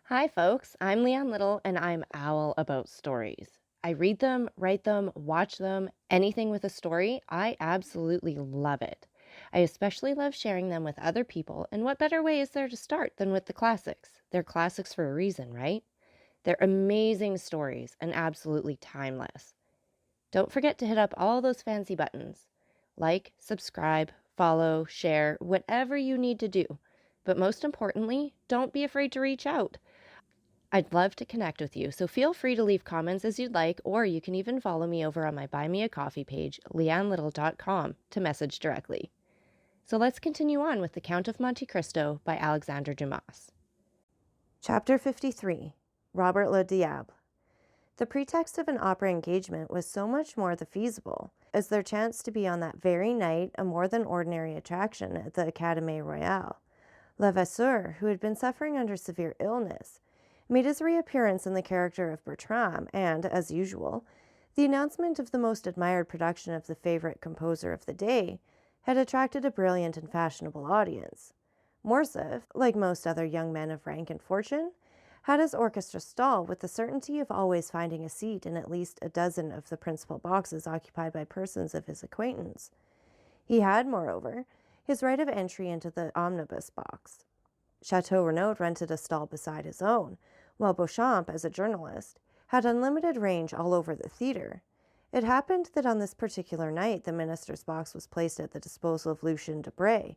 Hi, folks. I'm Leanne Little, and I'm owl about stories. I read them, write them, watch them, anything with a story. I absolutely love it. I especially love sharing them with other people, and what better way is there to start than with the classics? They're classics for a reason, right? They're amazing stories and absolutely timeless. Don't forget to hit up all those fancy buttons like, subscribe, follow, share, whatever you need to do. But most importantly, don't be afraid to reach out. I'd love to connect with you, so feel free to leave comments as you'd like, or you can even follow me over on my Buy Me a Coffee page, leannelittle.com, to message directly. So let's continue on with The Count of Monte Cristo by Alexandre Dumas. Chapter 53 Robert le Diable. The pretext of an opera engagement was so much more the feasible, as there chanced to be on that very night a more than ordinary attraction at the Académie Royale. Levasseur, who had been suffering under severe illness, made his reappearance in the character of Bertram, and, as usual, the announcement of the most admired production of the favorite composer of the day had attracted a brilliant and fashionable audience. Morcerf, like most other young men of rank and fortune, had his orchestra stall with the certainty of always finding a seat in at least a dozen of the principal boxes occupied by persons of his acquaintance. He had, moreover, his right of entry into the omnibus box. Chateau Renaud rented a stall beside his own, while Beauchamp, as a journalist, had unlimited range all over the theatre. It happened that on this particular night the minister's box was placed at the disposal of Lucien Debray,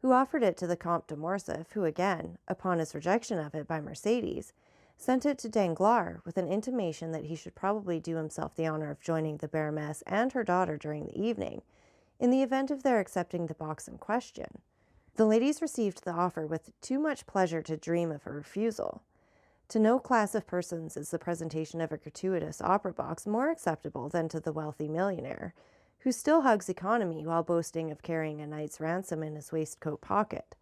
who offered it to the Comte de Morcerf, who again, upon his rejection of it by Mercédès, sent it to Danglars with an intimation that he should probably do himself the honor of joining the Baroness and her daughter during the evening, in the event of their accepting the box in question. The ladies received the offer with too much pleasure to dream of a refusal. To no class of persons is the presentation of a gratuitous opera box more acceptable than to the wealthy millionaire, who still hugs economy while boasting of carrying a knight's ransom in his waistcoat pocket.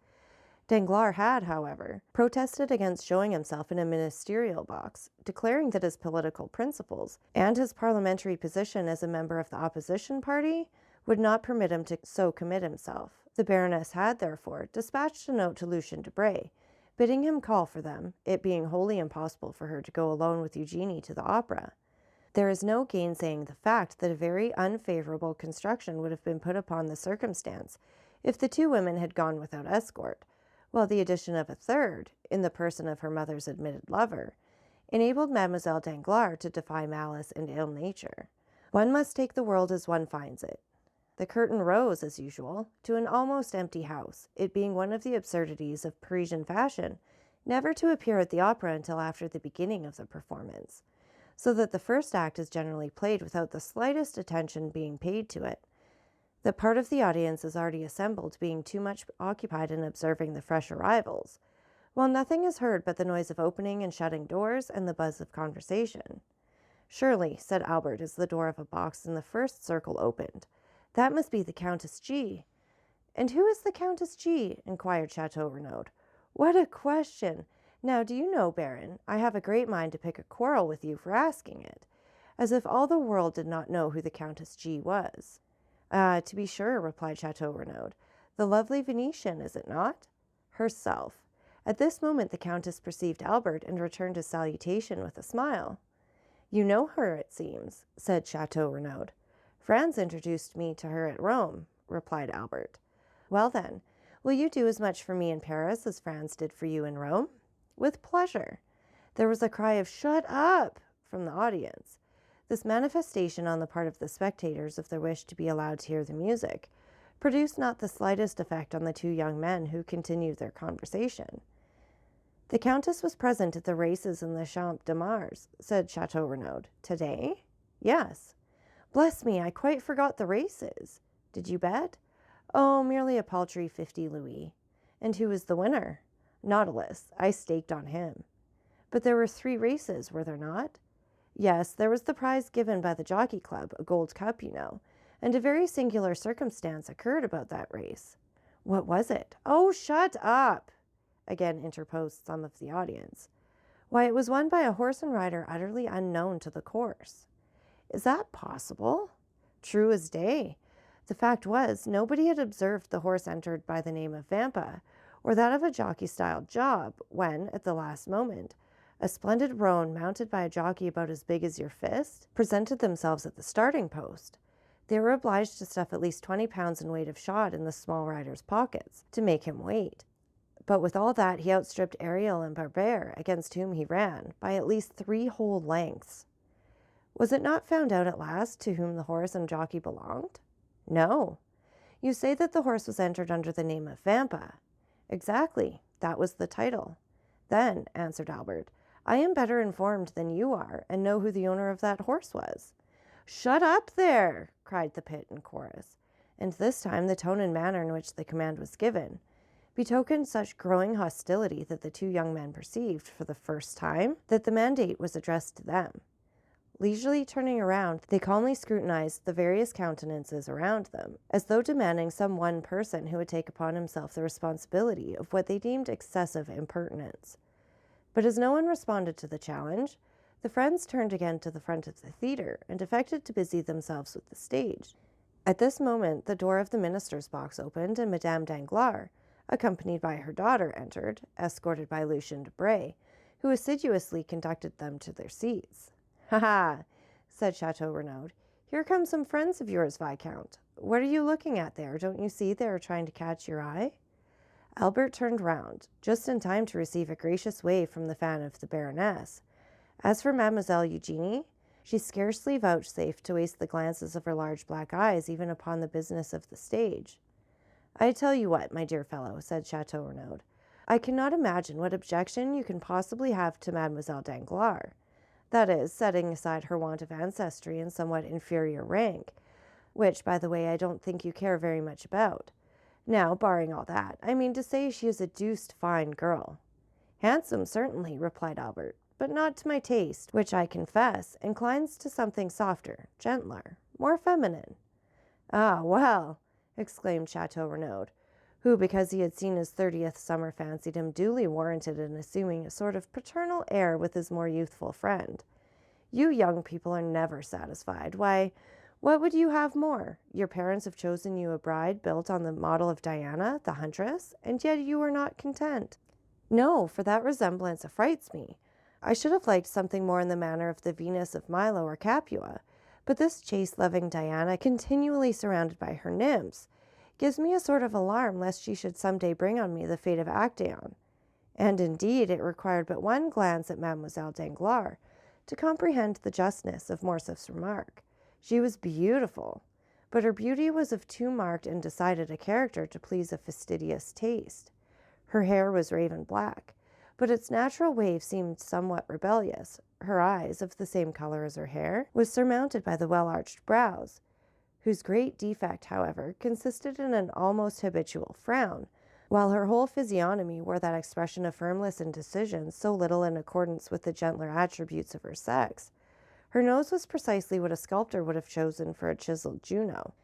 Danglars had, however, protested against showing himself in a ministerial box, declaring that his political principles and his parliamentary position as a member of the opposition party would not permit him to so commit himself. The Baroness had, therefore, dispatched a note to Lucien Debray, bidding him call for them, it being wholly impossible for her to go alone with Eugenie to the opera. There is no gainsaying the fact that a very unfavorable construction would have been put upon the circumstance if the two women had gone without escort, while the addition of a third, in the person of her mother's admitted lover, enabled Mademoiselle Danglars to defy malice and ill nature. One must take the world as one finds it. The curtain rose, as usual, to an almost empty house, it being one of the absurdities of Parisian fashion never to appear at the opera until after the beginning of the performance, so that the first act is generally played without the slightest attention being paid to it. The part of the audience is already assembled being too much occupied in observing the fresh arrivals, while nothing is heard but the noise of opening and shutting doors and the buzz of conversation. "Surely," said Albert, as the door of a box in the first circle opened, "that must be the Countess G." "And who is the Countess G?" inquired Chateau Renaud. "What a question! Now, do you know, Baron, I have a great mind to pick a quarrel with you for asking it, as if all the world did not know who the Countess G was." "Ah, to be sure," replied Chateau Renaud. "The lovely Venetian, is it not?" "Herself." At this moment the Countess perceived Albert and returned his salutation with a smile. "You know her, it seems," said Chateau Renaud. "Franz introduced me to her at Rome," replied Albert. "Well then, will you do as much for me in Paris as Franz did for you in Rome?" "With pleasure." There was a cry of "Shut up!" from the audience. This manifestation on the part of the spectators of their wish to be allowed to hear the music produced not the slightest effect on the two young men, who continued their conversation. "The Countess was present at the races in the Champ de Mars," said Chateau Renaud. "Today?" "Yes." "Bless me, I quite forgot the races." "Did you bet?" "Oh, merely a paltry 50 louis." "And who was the winner?" "Nautilus. I staked on him." "But there were 3 races, were there not?" "Yes, there was the prize given by the Jockey Club, a gold cup, you know, and a very singular circumstance occurred about that race." "What was it?" "Oh, shut up!" again interposed some of the audience. "Why, it was won by a horse and rider utterly unknown to the course." "Is that possible?" "True as day. The fact was, nobody had observed the horse entered by the name of Vampa, or that of a jockey-styled Job, when, at the last moment, A splendid roan mounted by a jockey about as big as your fist presented themselves at the starting post. They were obliged to stuff at least 20 pounds in weight of shot in the small rider's pockets to make him wait. But with all that, he outstripped Ariel and Barbare, against whom he ran, by at least 3 whole lengths. Was it not found out at last to whom the horse and jockey belonged? No. You say that the horse was entered under the name of Vampa. Exactly, that was the title. Then, answered Albert, I am better informed than you are, and know who the owner of that horse was. Shut up there, cried the pit in chorus, and this time the tone and manner in which the command was given betokened such growing hostility that the 2 young men perceived, for the first time, that the mandate was addressed to them. Leisurely turning around, they calmly scrutinized the various countenances around them, as though demanding some one person who would take upon himself the responsibility of what they deemed excessive impertinence. But as no one responded to the challenge, the friends turned again to the front of the theater and affected to busy themselves with the stage. At this moment, the door of the minister's box opened, and Madame Danglars, accompanied by her daughter, entered, escorted by Lucien de Bray, who assiduously conducted them to their seats. "Ha ha!" said Chateau Renaud. "Here come some friends of yours, Viscount. What are you looking at there? Don't you see they are trying to catch your eye?" Albert turned round, just in time to receive a gracious wave from the fan of the Baroness. As for Mademoiselle Eugénie, she scarcely vouchsafed to waste the glances of her large black eyes even upon the business of the stage. "I tell you what, my dear fellow," said Chateau Renaud, "I cannot imagine what objection you can possibly have to Mademoiselle Danglars. That is, setting aside her want of ancestry and somewhat inferior rank, which, by the way, I don't think you care very much about. Now, barring all that, I mean to say she is a deuced fine girl." "Handsome, certainly," replied Albert, "but not to my taste, which, I confess, inclines to something softer, gentler, more feminine." "Ah, well!" exclaimed Chateau Renaud, who, because he had seen his 30th summer, fancied him duly warranted in assuming a sort of paternal air with his more youthful friend. "You young people are never satisfied. Why, what would you have more? Your parents have chosen you a bride built on the model of Diana, the huntress, and yet you are not content." "No, for that resemblance affrights me. I should have liked something more in the manner of the Venus of Milo or Capua, but this chaste-loving Diana, continually surrounded by her nymphs, gives me a sort of alarm lest she should some day bring on me the fate of Actaeon." And indeed it required but one glance at Mademoiselle Danglars to comprehend the justness of Morcerf's remark. She was beautiful, but her beauty was of too marked and decided a character to please a fastidious taste. Her hair was raven black, but its natural wave seemed somewhat rebellious. Her eyes, of the same color as her hair, was surmounted by the well-arched brows, whose great defect, however, consisted in an almost habitual frown, while her whole physiognomy wore that expression of firmness and decision so little in accordance with the gentler attributes of her sex. Her nose was precisely what a sculptor would have chosen for a chiseled Juno.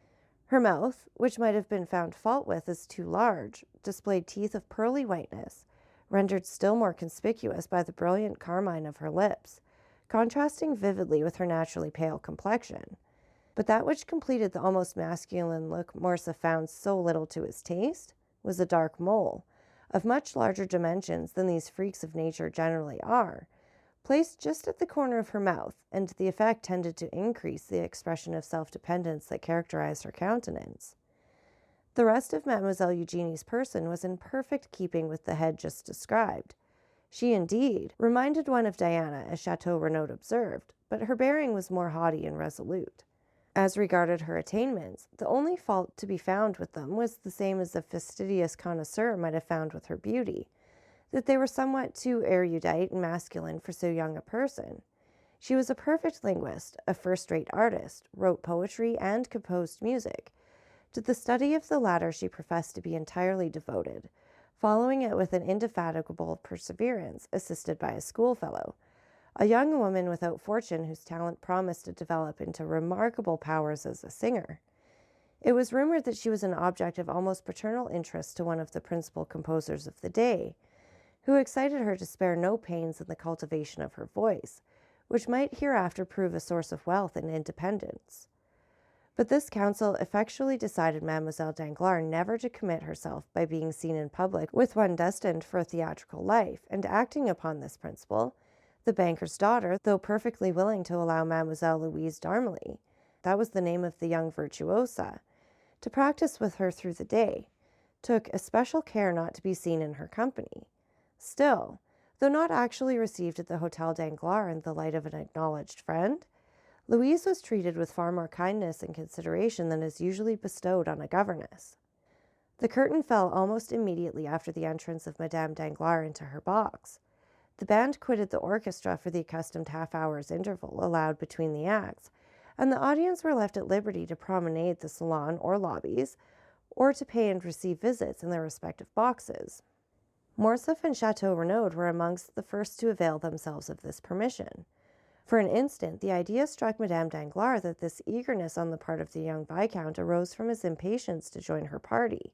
Her mouth, which might have been found fault with as too large, displayed teeth of pearly whiteness, rendered still more conspicuous by the brilliant carmine of her lips, contrasting vividly with her naturally pale complexion. But that which completed the almost masculine look Morcerf found so little to his taste was a dark mole, of much larger dimensions than these freaks of nature generally are, placed just at the corner of her mouth, and the effect tended to increase the expression of self-dependence that characterized her countenance. The rest of Mademoiselle Eugénie's person was in perfect keeping with the head just described. She, indeed, reminded one of Diana, as Chateau Renaud observed, but her bearing was more haughty and resolute. As regarded her attainments, the only fault to be found with them was the same as a fastidious connoisseur might have found with her beauty, that they were somewhat too erudite and masculine for so young a person. She was a perfect linguist, a first-rate artist, wrote poetry and composed music. To the study of the latter she professed to be entirely devoted, following it with an indefatigable perseverance, assisted by a schoolfellow, a young woman without fortune whose talent promised to develop into remarkable powers as a singer. It was rumored that she was an object of almost paternal interest to one of the principal composers of the day, who excited her to spare no pains in the cultivation of her voice, which might hereafter prove a source of wealth and independence. But this counsel effectually decided Mademoiselle Danglars never to commit herself by being seen in public with one destined for a theatrical life, and acting upon this principle, The banker's daughter, though perfectly willing to allow Mademoiselle Louise d'Armilly, that was the name of the young virtuosa, to practice with her through the day, took especial care not to be seen in her company. Still, though not actually received at the Hotel Danglars in the light of an acknowledged friend, Louise was treated with far more kindness and consideration than is usually bestowed on a governess. The curtain fell almost immediately after the entrance of Madame Danglars into her box. The band quitted the orchestra for the accustomed half-hour's interval allowed between the acts, and the audience were left at liberty to promenade the salon or lobbies, or to pay and receive visits in their respective boxes. Morcerf and Chateau Renaud were amongst the first to avail themselves of this permission. For an instant, the idea struck Madame Danglars that this eagerness on the part of the young Viscount arose from his impatience to join her party,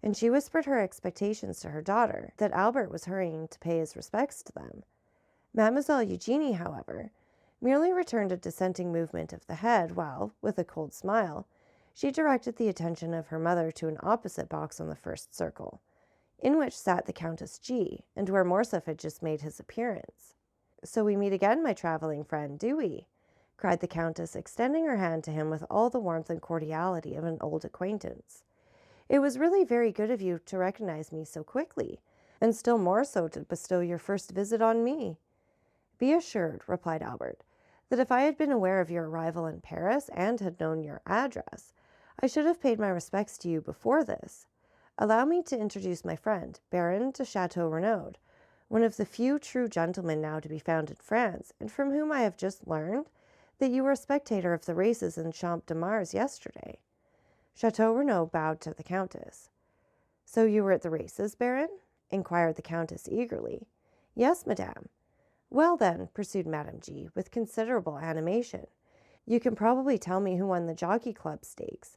and she whispered her expectations to her daughter, that Albert was hurrying to pay his respects to them. Mademoiselle Eugénie, however, merely returned a dissenting movement of the head, while, with a cold smile, she directed the attention of her mother to an opposite box on the first circle, in which sat the Countess G., and where Morcerf had just made his appearance. "So we meet again, my travelling friend, do we?" cried the Countess, extending her hand to him with all the warmth and cordiality of an old acquaintance. "It was really very good of you to recognize me so quickly, and still more so to bestow your first visit on me." "Be assured," replied Albert, "that if I had been aware of your arrival in Paris and had known your address, I should have paid my respects to you before this. Allow me to introduce my friend, Baron de Chateau Renaud, one of the few true gentlemen now to be found in France, and from whom I have just learned that you were a spectator of the races in Champ de Mars yesterday." Chateau Renaud bowed to the Countess. "So you were at the races, Baron?" inquired the Countess eagerly. "Yes, madame." "Well, then," pursued Madame G., with considerable animation, "you can probably tell me who won the Jockey Club stakes."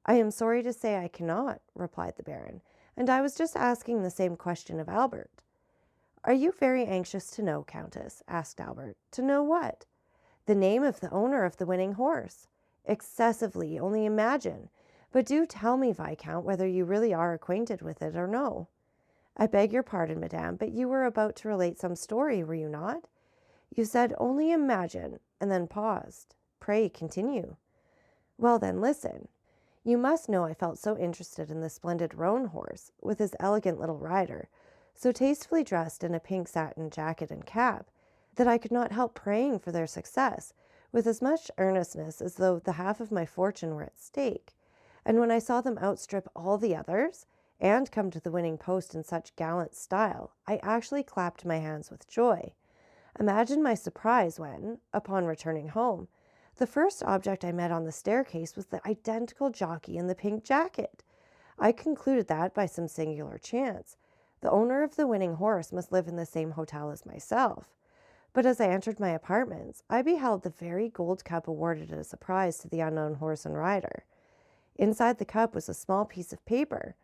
"I am sorry to say I cannot," replied the Baron, "and I was just asking the same question of Albert." "Are you very anxious to know, Countess?" asked Albert. "To know what?" "The name of the owner of the winning horse." "Excessively, only imagine. But do tell me, Viscount, whether you really are acquainted with it or no." "I beg your pardon, madame, but you were about to relate some story, were you not? You said, 'only imagine,' and then paused. Pray continue." "Well, then, listen. You must know I felt so interested in the splendid roan horse, with his elegant little rider, so tastefully dressed in a pink satin jacket and cap, that I could not help praying for their success with as much earnestness as though the half of my fortune were at stake. And when I saw them outstrip all the others, and come to the winning post in such gallant style, I actually clapped my hands with joy. Imagine my surprise when, upon returning home, the first object I met on the staircase was the identical jockey in the pink jacket. I concluded that, by some singular chance, the owner of the winning horse must live in the same hotel as myself. But as I entered my apartments, I beheld the very gold cup awarded as a prize to the unknown horse and rider. Inside the cup was a small piece of paper,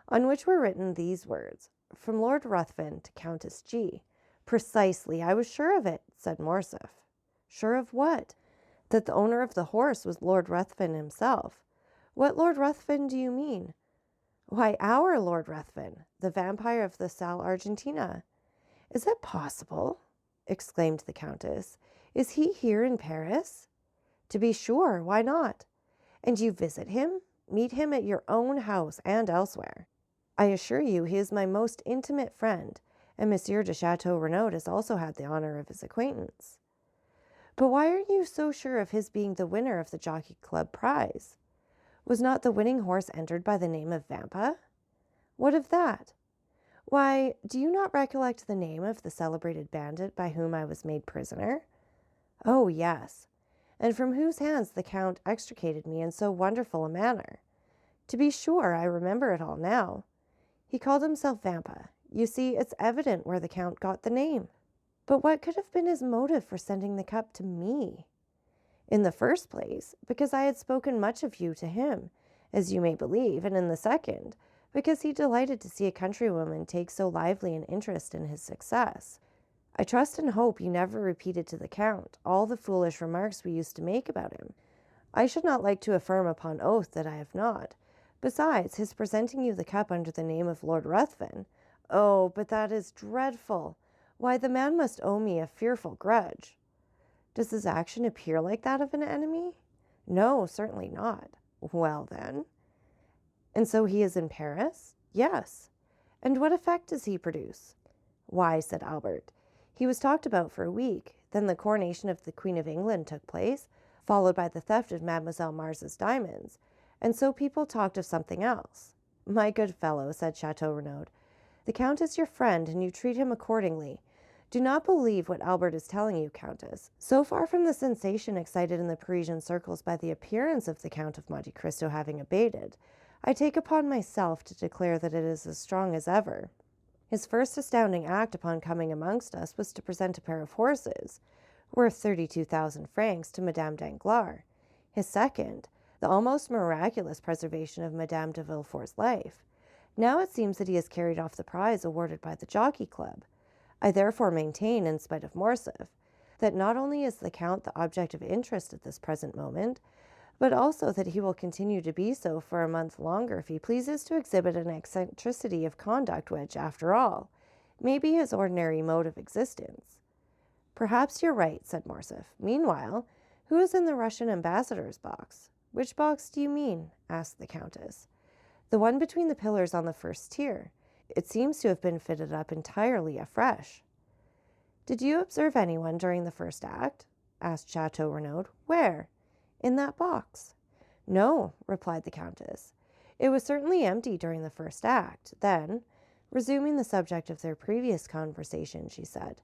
on which were written these words: 'From Lord Ruthven to Countess G.' "Precisely, I was sure of it," said Morcerf. "Sure of what?" "That the owner of the horse was Lord Ruthven himself." "What Lord Ruthven do you mean?" "Why, our Lord Ruthven, the vampire of the Salle Argentina." "Is it possible?" exclaimed the Countess. "Is he here in Paris?" "To be sure, why not?" "And you visit him? Meet him at your own house and elsewhere?" "I assure you he is my most intimate friend, and Monsieur de Chateau Renaud has also had the honor of his acquaintance." "But why are you so sure of his being the winner of the Jockey Club prize? Was not the winning horse entered by the name of Vampa?" "What of that?" "Why, do you not recollect the name of the celebrated bandit by whom I was made prisoner?" "Oh, yes. And from whose hands the Count extricated me in so wonderful a manner." "To be sure, I remember it all now." "He called himself Vampa. You see, it's evident where the Count got the name." "But what could have been his motive for sending the cup to me?" "In the first place, because I had spoken much of you to him, as you may believe, and in the second, because he delighted to see a countrywoman take so lively an interest in his success. I trust and hope you never repeated to the Count all the foolish remarks we used to make about him. I should not like to affirm upon oath that I have not. Besides, his presenting you the cup under the name of Lord Ruthven— oh, but that is dreadful! Why, the man must owe me a fearful grudge. Does his action appear like that of an enemy? No, certainly not. Well, then. And so he is in Paris? Yes. And what effect does he produce? Why, said Albert, he was talked about for a week. Then the coronation of the Queen of England took place, followed by the theft of Mademoiselle Mars's diamonds, and so people talked of something else. My good fellow, said Chateau Renaud, the Count is your friend, and you treat him accordingly. Do not believe what Albert is telling you, Countess. So far from the sensation excited in the Parisian circles by the appearance of the Count of Monte Cristo having abated, I take upon myself to declare that it is as strong as ever. His first astounding act upon coming amongst us was to present a pair of horses, worth 32,000 francs, to Madame Danglars. His second, the almost miraculous preservation of Madame de Villefort's life. Now it seems that he has carried off the prize awarded by the Jockey Club. I therefore maintain, in spite of Morcerf, that not only is the Count the object of interest at this present moment, but also that he will continue to be so for a month longer if he pleases to exhibit an eccentricity of conduct which, after all, may be his ordinary mode of existence. Perhaps you're right, said Morcerf. Meanwhile, who is in the Russian ambassador's box? Which box do you mean? Asked the Countess. The one between the pillars on the first tier. It seems to have been fitted up entirely afresh. Did you observe anyone during the first act? Asked Chateau Renaud. Where? In that box. No, replied the Countess. It was certainly empty during the first act. Then, resuming the subject of their previous conversation, she said,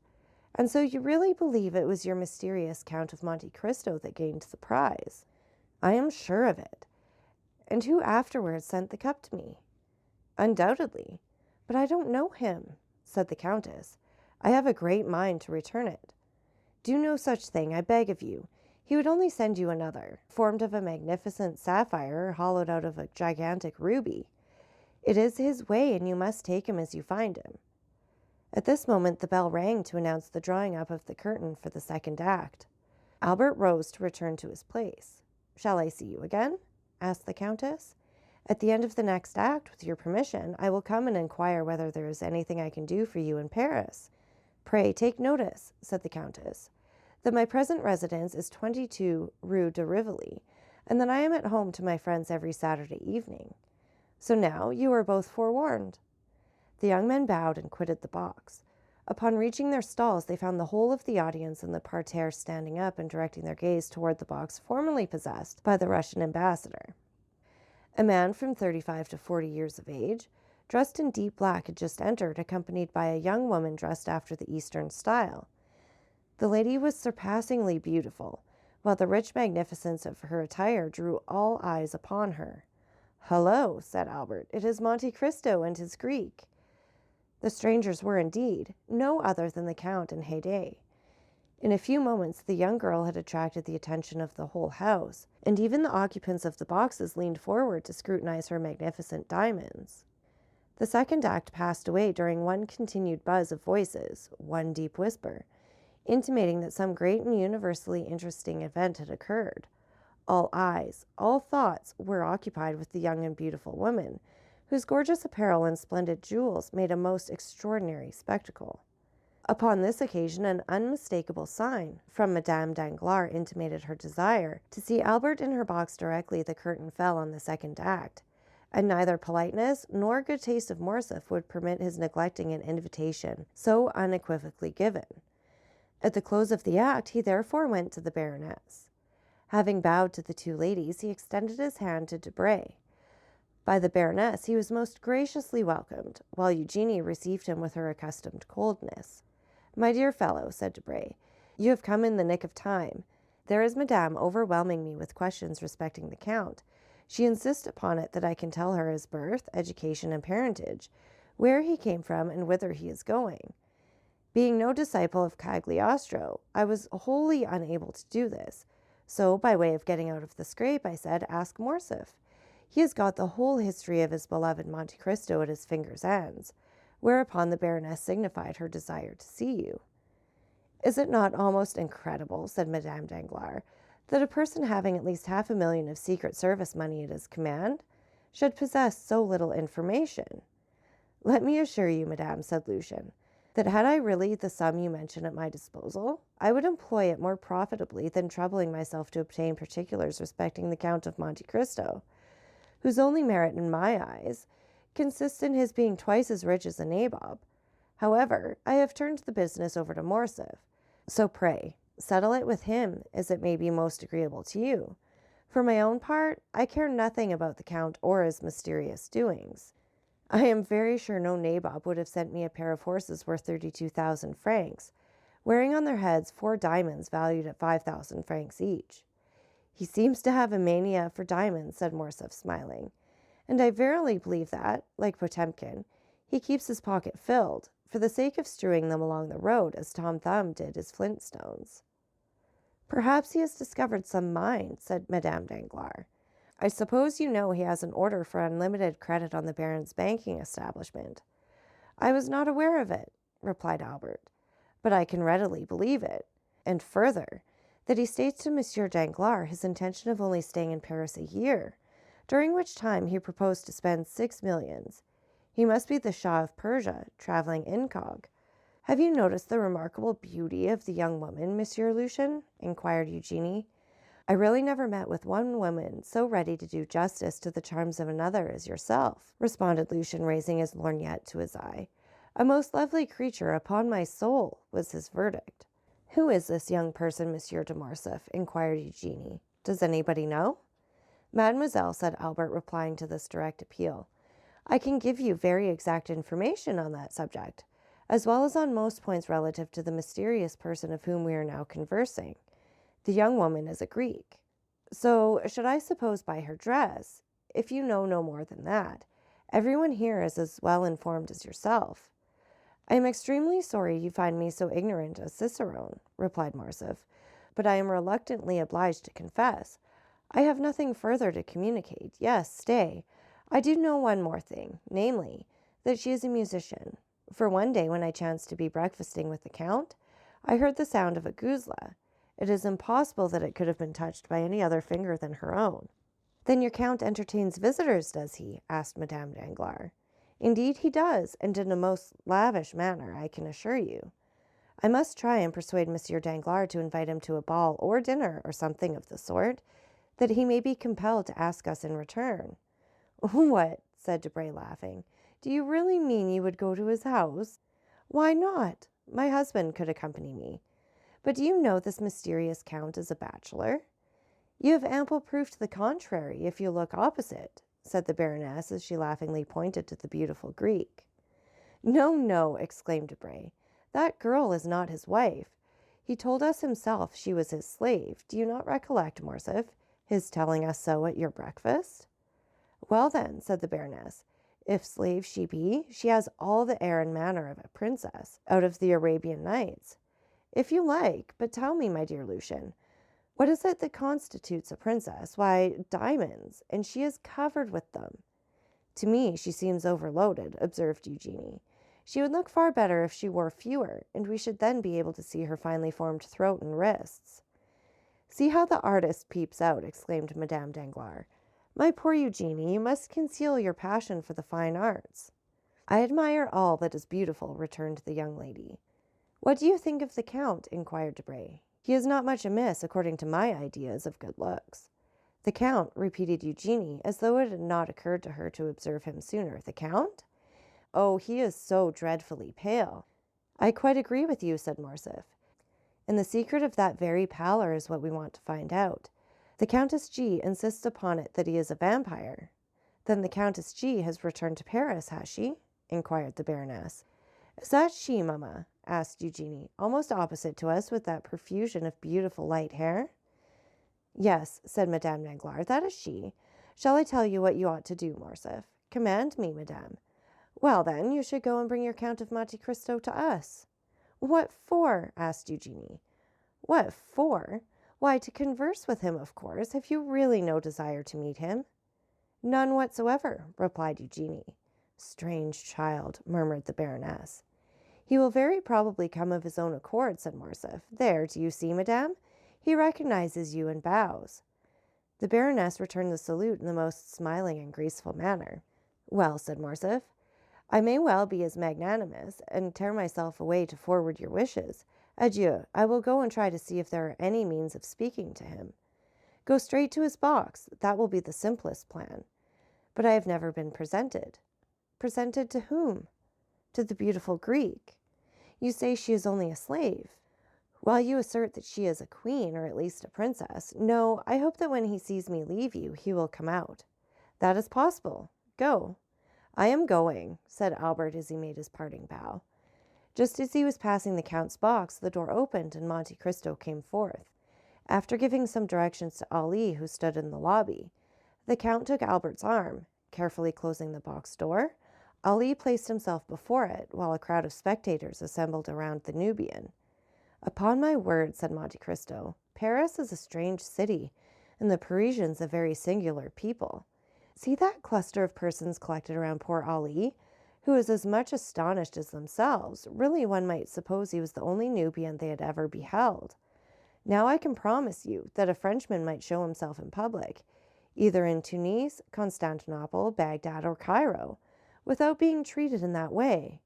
and so you really believe it was your mysterious Count of Monte Cristo that gained the prize? I am sure of it. And who afterwards sent the cup to me? Undoubtedly. But I don't know him, said the Countess. I have a great mind to return it. Do no such thing, I beg of you. He would only send you another, formed of a magnificent sapphire hollowed out of a gigantic ruby. It is his way, and you must take him as you find him. At this moment the bell rang to announce the drawing up of the curtain for the second act. Albert rose to return to his place. Shall I see you again? Asked the Countess. At the end of the next act, with your permission, I will come and inquire whether there is anything I can do for you in Paris. Pray take notice, said the Countess, that my present residence is 22 Rue de Rivoli, and that I am at home to my friends every Saturday evening. So now you are both forewarned. The young men bowed and quitted the box. Upon reaching their stalls, they found the whole of the audience in the parterre standing up and directing their gaze toward the box formerly possessed by the Russian ambassador. A man from 35 to 40 years of age, dressed in deep black, had just entered, accompanied by a young woman dressed after the Eastern style. The lady was surpassingly beautiful, while the rich magnificence of her attire drew all eyes upon her. "Hullo," said Albert, "it is Monte Cristo and his Greek." The strangers were indeed no other than the Count and Haydée. In a few moments the young girl had attracted the attention of the whole house, and even the occupants of the boxes leaned forward to scrutinize her magnificent diamonds. The second act passed away during one continued buzz of voices, one deep whisper, intimating that some great and universally interesting event had occurred. All eyes, all thoughts were occupied with the young and beautiful woman, whose gorgeous apparel and splendid jewels made a most extraordinary spectacle. Upon this occasion, an unmistakable sign from Madame Danglars intimated her desire to see Albert in her box directly the curtain fell on the second act, and neither politeness nor good taste of Morcerf would permit his neglecting an invitation so unequivocally given. At the close of the act, he therefore went to the Baroness. Having bowed to the two ladies, he extended his hand to Debray. By the Baroness he was most graciously welcomed, while Eugenie received him with her accustomed coldness. "My dear fellow," said Debray, "you have come in the nick of time. There is Madame overwhelming me with questions respecting the Count. She insists upon it that I can tell her his birth, education, and parentage, where he came from, and whither he is going. Being no disciple of Cagliostro, I was wholly unable to do this. So, by way of getting out of the scrape, I said, ask Morcerf. He has got the whole history of his beloved Monte Cristo at his fingers' ends, whereupon the Baroness signified her desire to see you." "Is it not almost incredible," said Madame Danglars, "that a person having at least 500,000 of Secret Service money at his command should possess so little information?" "Let me assure you, madame," said Lucien, that had I really the sum you mention at my disposal, I would employ it more profitably than troubling myself to obtain particulars respecting the Count of Monte Cristo, whose only merit in my eyes consists in his being twice as rich as the nabob. However, I have turned the business over to Morcerf, so pray, settle it with him as it may be most agreeable to you. For my own part, I care nothing about the Count or his mysterious doings. I am very sure no nabob would have sent me a pair of horses worth 32,000 francs, wearing on their heads 4 diamonds valued at 5,000 francs each. He seems to have a mania for diamonds, said Morcerf, smiling, and I verily believe that, like Potemkin, he keeps his pocket filled, for the sake of strewing them along the road as Tom Thumb did his flintstones. Perhaps he has discovered some mine, said Madame Danglars. I suppose you know he has an order for unlimited credit on the Baron's banking establishment. I was not aware of it, replied Albert, but I can readily believe it. And further, that he states to Monsieur Danglars his intention of only staying in Paris a year, during which time he proposed to spend 6 millions. He must be the Shah of Persia, traveling incog. Have you noticed the remarkable beauty of the young woman, Monsieur Lucien? Inquired Eugenie. I really never met with one woman so ready to do justice to the charms of another as yourself, responded Lucien, raising his lorgnette to his eye. A most lovely creature, upon my soul, was his verdict. Who is this young person, Monsieur de Morcerf? Inquired Eugenie. Does anybody know? Mademoiselle, said Albert, replying to this direct appeal, I can give you very exact information on that subject, as well as on most points relative to the mysterious person of whom we are now conversing. The young woman is a Greek. So, should I suppose by her dress, if you know no more than that, everyone here is as well informed as yourself? I am extremely sorry you find me so ignorant as Cicerone, replied Morcerf, but I am reluctantly obliged to confess I have nothing further to communicate. Yes, stay. I do know one more thing, namely, that she is a musician. For one day when I chanced to be breakfasting with the Count, I heard the sound of a guzla. It is impossible that it could have been touched by any other finger than her own. Then your Count entertains visitors, does he? Asked Madame Danglars. Indeed he does, and in a most lavish manner, I can assure you. I must try and persuade Monsieur Danglars to invite him to a ball or dinner or something of the sort, that he may be compelled to ask us in return. What? Said Debray, laughing. Do you really mean you would go to his house? Why not? My husband could accompany me. But do you know this mysterious Count is a bachelor? You have ample proof to the contrary if you look opposite, said the Baroness as she laughingly pointed to the beautiful Greek. No, no, exclaimed Debray. That girl is not his wife. He told us himself she was his slave. Do you not recollect, Morcerf, his telling us so at your breakfast? Well then, said the Baroness, if slave she be, she has all the air and manner of a princess out of the Arabian Nights. If you like, but tell me, my dear Lucien, what is it that constitutes a princess? Why, diamonds, and she is covered with them. To me she seems overloaded, observed Eugenie. She would look far better if she wore fewer, and we should then be able to see her finely formed throat and wrists. See how the artist peeps out, exclaimed Madame Danglars. My poor Eugenie, you must conceal your passion for the fine arts. I admire all that is beautiful, returned the young lady. What do you think of the Count? Inquired Debray. He is not much amiss, according to my ideas of good looks. The Count, repeated Eugenie, as though it had not occurred to her to observe him sooner. The Count? Oh, he is so dreadfully pale. I quite agree with you, said Morcerf. And the secret of that very pallor is what we want to find out. The Countess G insists upon it that he is a vampire. Then the Countess G has returned to Paris, has she? Inquired the Baroness. Is that she, mamma? Asked Eugenie, almost opposite to us with that profusion of beautiful light hair. Yes, said Madame Danglars, that is she. Shall I tell you what you ought to do, Morcerf? Command me, madame. Well, then, you should go and bring your Count of Monte Cristo to us. What for? Asked Eugenie. What for? Why, to converse with him, of course. Have you really no desire to meet him? None whatsoever, replied Eugenie. Strange child, murmured the Baroness. He will very probably come of his own accord, said Morcerf. There, do you see, madame? He recognizes you and bows. The Baroness returned the salute in the most smiling and graceful manner. Well, said Morcerf, I may well be as magnanimous and tear myself away to forward your wishes. Adieu. I will go and try to see if there are any means of speaking to him. Go straight to his box. That will be the simplest plan. But I have never been presented. Presented to whom? To the beautiful Greek. You say she is only a slave. While you assert that she is a queen, or at least a princess, no, I hope that when he sees me leave you, he will come out. That is possible. Go. I am going, said Albert as he made his parting bow. Just as he was passing the Count's box, the door opened and Monte Cristo came forth. After giving some directions to Ali, who stood in the lobby, the Count took Albert's arm. Carefully closing the box door, Ali placed himself before it, while a crowd of spectators assembled around the Nubian. Upon my word, said Monte Cristo, Paris is a strange city, and the Parisians a very singular people. See that cluster of persons collected around poor Ali, who is as much astonished as themselves. Really, one might suppose he was the only Nubian they had ever beheld. Now I can promise you that a Frenchman might show himself in public, either in Tunis, Constantinople, Baghdad, or Cairo, without being treated in that way.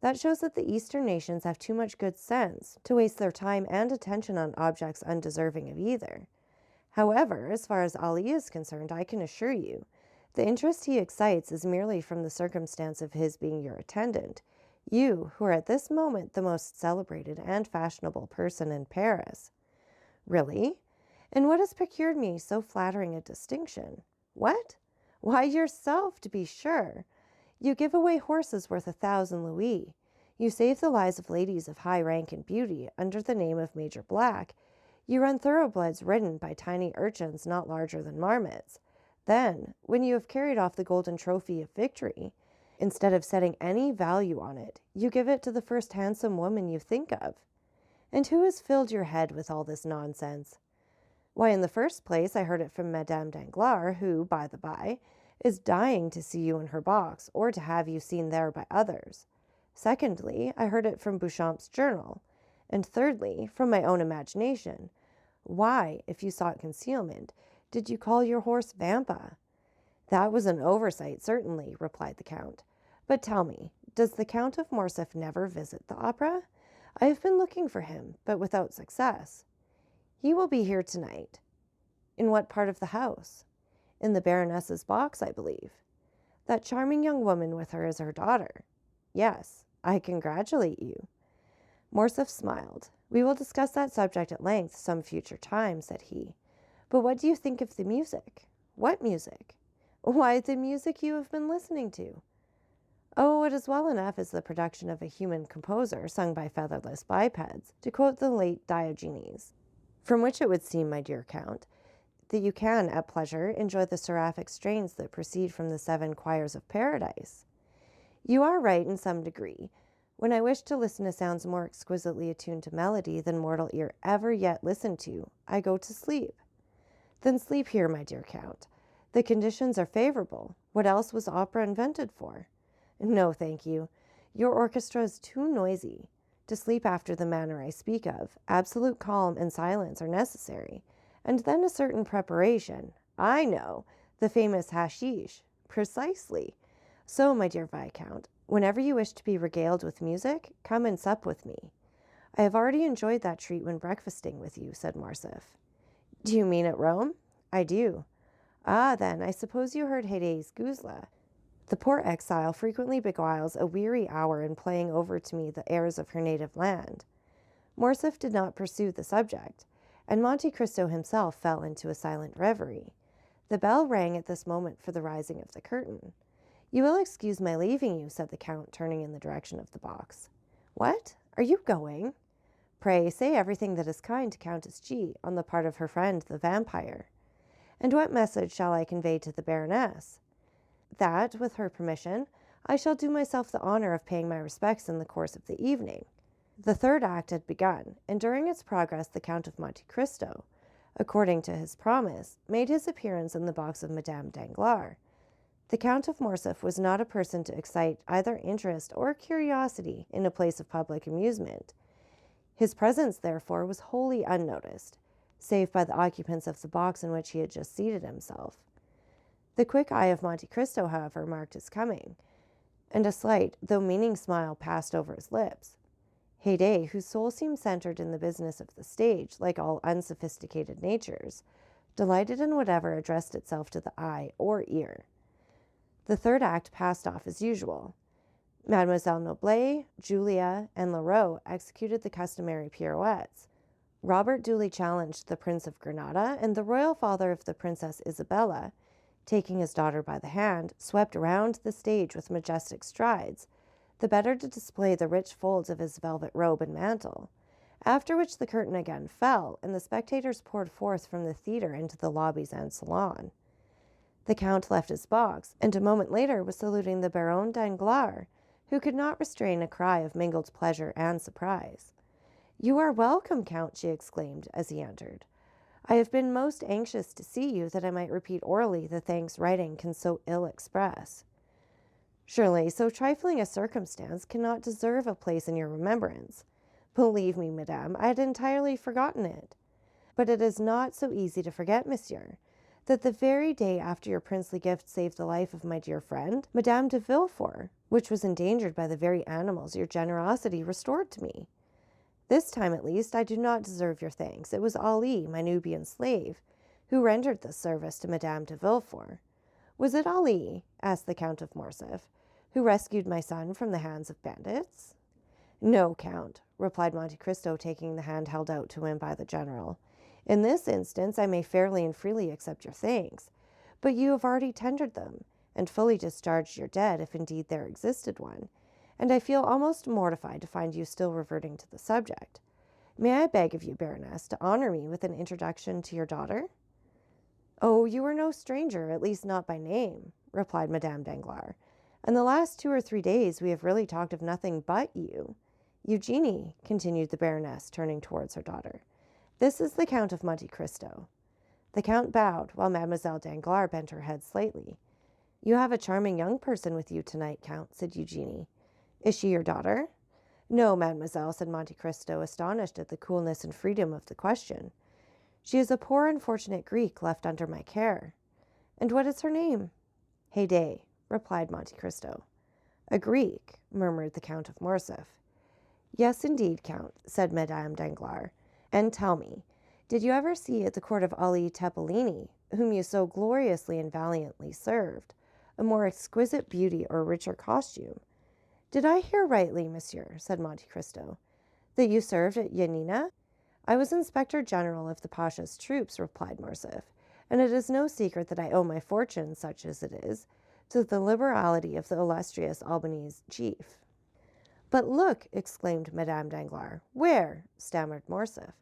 That shows that the Eastern nations have too much good sense to waste their time and attention on objects undeserving of either. However, as far as Ali is concerned, I can assure you, the interest he excites is merely from the circumstance of his being your attendant, you who are at this moment the most celebrated and fashionable person in Paris. Really? And what has procured me so flattering a distinction? What? Why, yourself, to be sure. You give away horses worth 1,000 louis. You save the lives of ladies of high rank and beauty under the name of Major Black. You run thoroughbreds ridden by tiny urchins not larger than marmots. Then, when you have carried off the golden trophy of victory, instead of setting any value on it, you give it to the first handsome woman you think of. And who has filled your head with all this nonsense? Why, in the first place, I heard it from Madame Danglars, who, by the by, is dying to see you in her box, or to have you seen there by others. Secondly, I heard it from Beauchamp's journal. And thirdly, from my own imagination. Why, if you sought concealment, did you call your horse Vampa? That was an oversight, certainly, replied the Count. But tell me, does the Count of Morcerf never visit the opera? I have been looking for him, but without success. He will be here tonight. In what part of the house? In the Baroness's box, I believe. That charming young woman with her is her daughter. Yes, I congratulate you. Morcerf smiled. We will discuss that subject at length some future time, said he. But what do you think of the music? What music? Why, the music you have been listening to. Oh, it is well enough as the production of a human composer sung by featherless bipeds, to quote the late Diogenes. From which it would seem, my dear Count, that you can, at pleasure, enjoy the seraphic strains that proceed from the 7 choirs of paradise. You are right in some degree. When I wish to listen to sounds more exquisitely attuned to melody than mortal ear ever yet listened to, I go to sleep. Then sleep here, my dear Count. The conditions are favorable. What else was opera invented for? No, thank you. Your orchestra is too noisy. To sleep after the manner I speak of, absolute calm and silence are necessary, and then a certain preparation. I know, the famous hashish. Precisely. So, my dear Viscount, whenever you wish to be regaled with music, come and sup with me. I have already enjoyed that treat when breakfasting with you, said Morcerf. Do you mean at Rome? I do. Ah, then, I suppose you heard Haydée's guzla. The poor exile frequently beguiles a weary hour in playing over to me the airs of her native land. Morcerf did not pursue the subject, and Monte Cristo himself fell into a silent reverie. The bell rang at this moment for the rising of the curtain. You will excuse my leaving you, said the Count, turning in the direction of the box. What? Are you going? Pray, say everything that is kind to Countess G. on the part of her friend the vampire. And what message shall I convey to the Baroness? That, with her permission, I shall do myself the honor of paying my respects in the course of the evening. The third act had begun, and during its progress the Count of Monte Cristo, according to his promise, made his appearance in the box of Madame Danglars. The Count of Morcerf was not a person to excite either interest or curiosity in a place of public amusement. His presence, therefore, was wholly unnoticed, save by the occupants of the box in which he had just seated himself. The quick eye of Monte Cristo, however, marked his coming. and a slight, though meaning smile passed over his lips. Haydée, whose soul seemed centered in the business of the stage, like all unsophisticated natures, delighted in whatever addressed itself to the eye or ear. The third act passed off as usual. Mademoiselle Noblet, Julia, and Leroux executed the customary pirouettes. Robert duly challenged the Prince of Granada, and the royal father of the Princess Isabella, taking his daughter by the hand, swept around the stage with majestic strides, the better to display the rich folds of his velvet robe and mantle, after which the curtain again fell, and the spectators poured forth from the theatre into the lobbies and salon. The Count left his box, and a moment later was saluting the Baronne Danglars, who could not restrain a cry of mingled pleasure and surprise. "You are welcome, Count," she exclaimed as he entered. "I have been most anxious to see you, that I might repeat orally the thanks writing can so ill express. Surely so trifling a circumstance cannot deserve a place in your remembrance. Believe me, madame, I had entirely forgotten it. But it is not so easy to forget, monsieur, that the very day after your princely gift saved the life of my dear friend, Madame de Villefort, which was endangered by the very animals your generosity restored to me. This time, at least, I do not deserve your thanks. It was Ali, my Nubian slave, who rendered this service to Madame de Villefort." "Was it Ali," asked the Count of Morcerf, "who rescued my son from the hands of bandits?" "No, Count," replied Monte Cristo, taking the hand held out to him by the general. "In this instance I may fairly and freely accept your thanks, but you have already tendered them, and fully discharged your debt, if indeed there existed one, and I feel almost mortified to find you still reverting to the subject. May I beg of you, Baroness, to honor me with an introduction to your daughter?" "Oh, you are no stranger, at least not by name," replied Madame Danglars. "And the last 2 or 3 days we have really talked of nothing but you. Eugenie," continued the Baroness, turning towards her daughter, "this is the Count of Monte Cristo." The Count bowed, while Mademoiselle Danglars bent her head slightly. "You have a charming young person with you tonight, Count," said Eugenie. "Is she your daughter?" "No, mademoiselle," said Monte Cristo, astonished at the coolness and freedom of the question. "She is a poor unfortunate Greek left under my care." "And what is her name?" "Haydée," replied Monte Cristo. "A Greek," murmured the Count of Morcerf. "Yes, indeed, Count," said Madame Danglars. "And tell me, did you ever see at the court of Ali Tepelini, whom you so gloriously and valiantly served, a more exquisite beauty or richer costume?" "Did I hear rightly, monsieur," said Monte Cristo, "that you served at Yanina?" "I was inspector general of the Pasha's troops," replied Morcerf, "and it is no secret that I owe my fortune, such as it is, to the liberality of the illustrious Albanese chief." "But look," exclaimed Madame Danglars. "Where?" stammered Morcerf.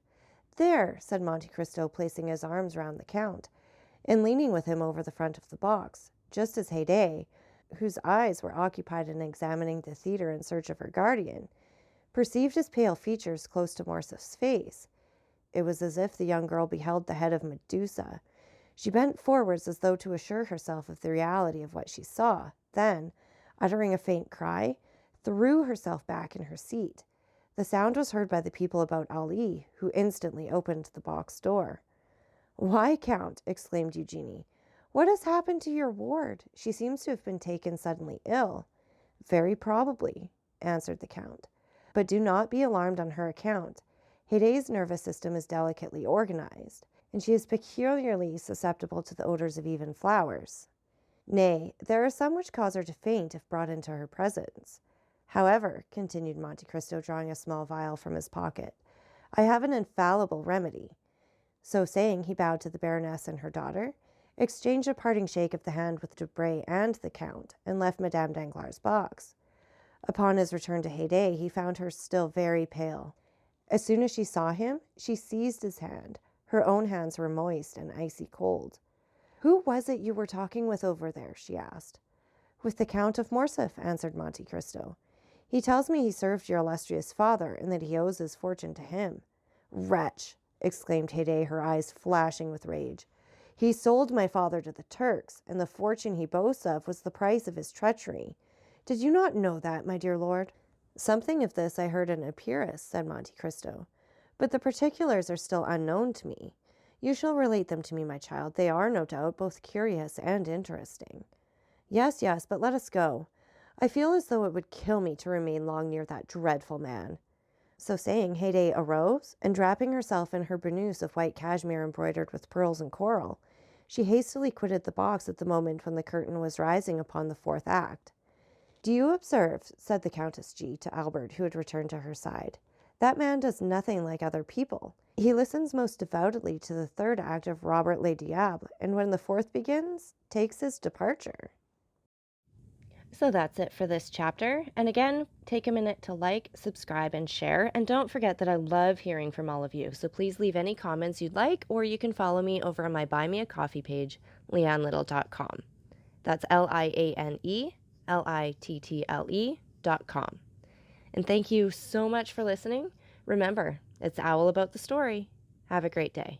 "There," said Monte Cristo, placing his arms round the Count, and leaning with him over the front of the box, just as Haydée, whose eyes were occupied in examining the theatre in search of her guardian, perceived his pale features close to Morcerf's face. It was as if the young girl beheld the head of Medusa. She bent forwards as though to assure herself of the reality of what she saw, then, uttering a faint cry, threw herself back in her seat. The sound was heard by the people about Ali, who instantly opened the box door. "Why, Count," exclaimed Eugenie, "what has happened to your ward? She seems to have been taken suddenly ill." "Very probably," answered the Count. "But do not be alarmed on her account. Haydée's nervous system is delicately organized, and she is peculiarly susceptible to the odors of even flowers. Nay, there are some which cause her to faint if brought into her presence. However," continued Monte Cristo, drawing a small vial from his pocket, "I have an infallible remedy." So saying, he bowed to the Baroness and her daughter, exchanged a parting shake of the hand with Debray and the Count, and left Madame Danglars' box. Upon his return to Haydée, he found her still very pale. As soon as she saw him, she seized his hand. Her own hands were moist and icy cold. "Who was it you were talking with over there?" she asked. "With the Count of Morcerf," answered Monte Cristo. "He tells me he served your illustrious father, and that he owes his fortune to him." "Wretch!" exclaimed Haydée, her eyes flashing with rage. "He sold my father to the Turks, and the fortune he boasts of was the price of his treachery. Did you not know that, my dear lord?" "Something of this I heard in Epirus," said Monte Cristo, "but the particulars are still unknown to me. You shall relate them to me, my child. They are, no doubt, both curious and interesting." "Yes, yes, but let us go. I feel as though it would kill me to remain long near that dreadful man." So saying, Heyday arose, and wrapping herself in her burnous of white cashmere embroidered with pearls and coral, she hastily quitted the box at the moment when the curtain was rising upon the fourth act. "Do you observe," said the Countess G. to Albert, who had returned to her side, "that man does nothing like other people. He listens most devoutly to the third act of Robert le Diable, and when the fourth begins, takes his departure." So that's it for this chapter. And again, take a minute to like, subscribe, and share. And don't forget that I love hearing from all of you. So please leave any comments you'd like, or you can follow me over on my Buy Me a Coffee page, leannelittle.com. That's LIANELITTLE.com. And thank you so much for listening. Remember, it's Owl about the story. Have a great day.